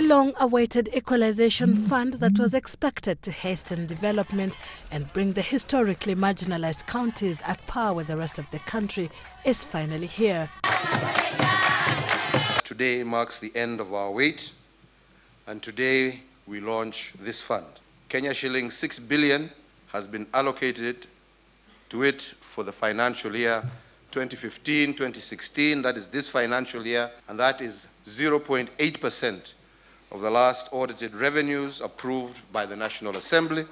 long-awaited equalization fund that was expected to hasten development and bring the historically marginalized counties at par with the rest of the country is finally here. Today marks the end of our wait, and today we launch this fund. Kenya shilling 6 billion has been allocated to it for the financial year 2015-2016, that is this financial year, and that is 0.8% of the last audited revenues approved by the National Assembly.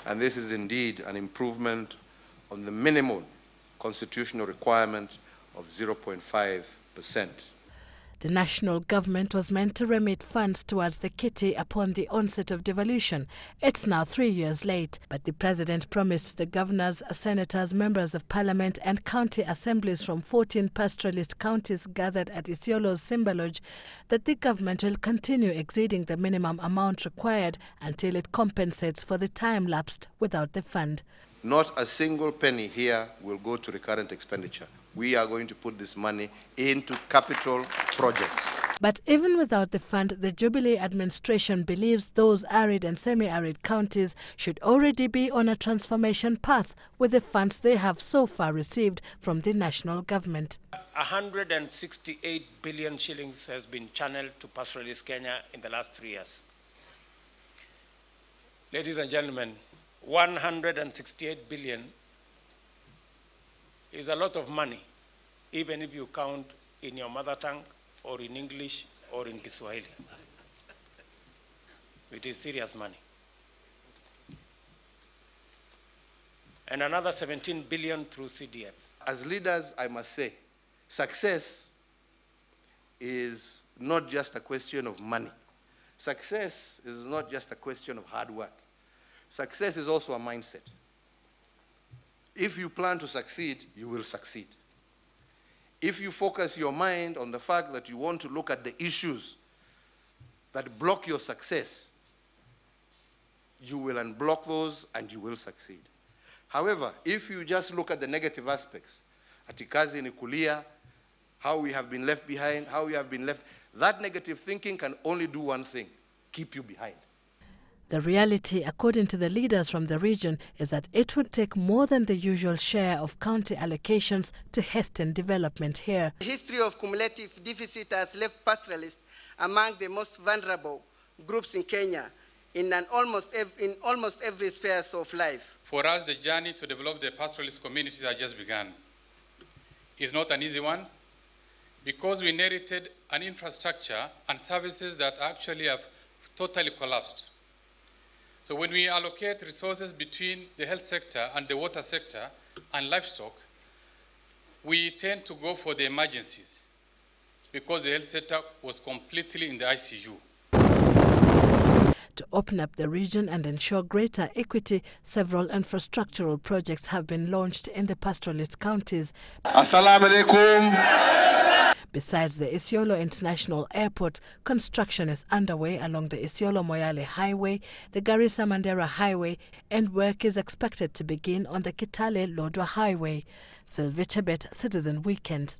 And this is indeed an improvement on the minimum constitutional requirement of 0.5%. The national government was meant to remit funds towards the kitty upon the onset of devolution. It's now 3 years late, but the president promised the governors, senators, members of parliament and county assemblies from 14 pastoralist counties gathered at Isiolo's Simba Lodge that the government will continue exceeding the minimum amount required until it compensates for the time lapsed without the fund. Not a single penny here will go to recurrent expenditure. We are going to put this money into capital projects. But even without the fund, the Jubilee administration believes those arid and semi-arid counties should already be on a transformation path with the funds they have so far received from the national government. 168 billion shillings has been channeled to Pastoralist Kenya in the last 3 years. Ladies and gentlemen, 168 billion is a lot of money, even if you count in your mother tongue or in English or in Kiswahili. It is serious money. And another 17 billion through CDF. As leaders, I must say, success is not just a question of money. Success is not just a question of hard work. Success is also a mindset. If you plan to succeed, you will succeed. If you focus your mind on the fact that you want to look at the issues that block your success, you will unblock those and you will succeed. However, if you just look at the negative aspects, atikazi ni kulia, how we have been left behind, how we have been left, that negative thinking can only do one thing: keep you behind. The reality, according to the leaders from the region, is that it would take more than the usual share of county allocations to hasten development here. The history of cumulative deficit has left pastoralists among the most vulnerable groups in Kenya in almost every sphere of life. For us, the journey to develop the pastoralist communities has just begun. It's not an easy one, because we inherited an infrastructure and services that actually have totally collapsed. So when we allocate resources between the health sector and the water sector and livestock, we tend to go for the emergencies because the health sector was completely in the ICU. To open up the region and ensure greater equity, several infrastructural projects have been launched in the pastoralist counties. Assalamu alaikum. Besides the Isiolo International Airport, construction is underway along the Isiolo-Moyale Highway, the Garissa-Mandera Highway, and work is expected to begin on the Kitale-Lodwar Highway. Sylvia Chebet, Citizen Weekend.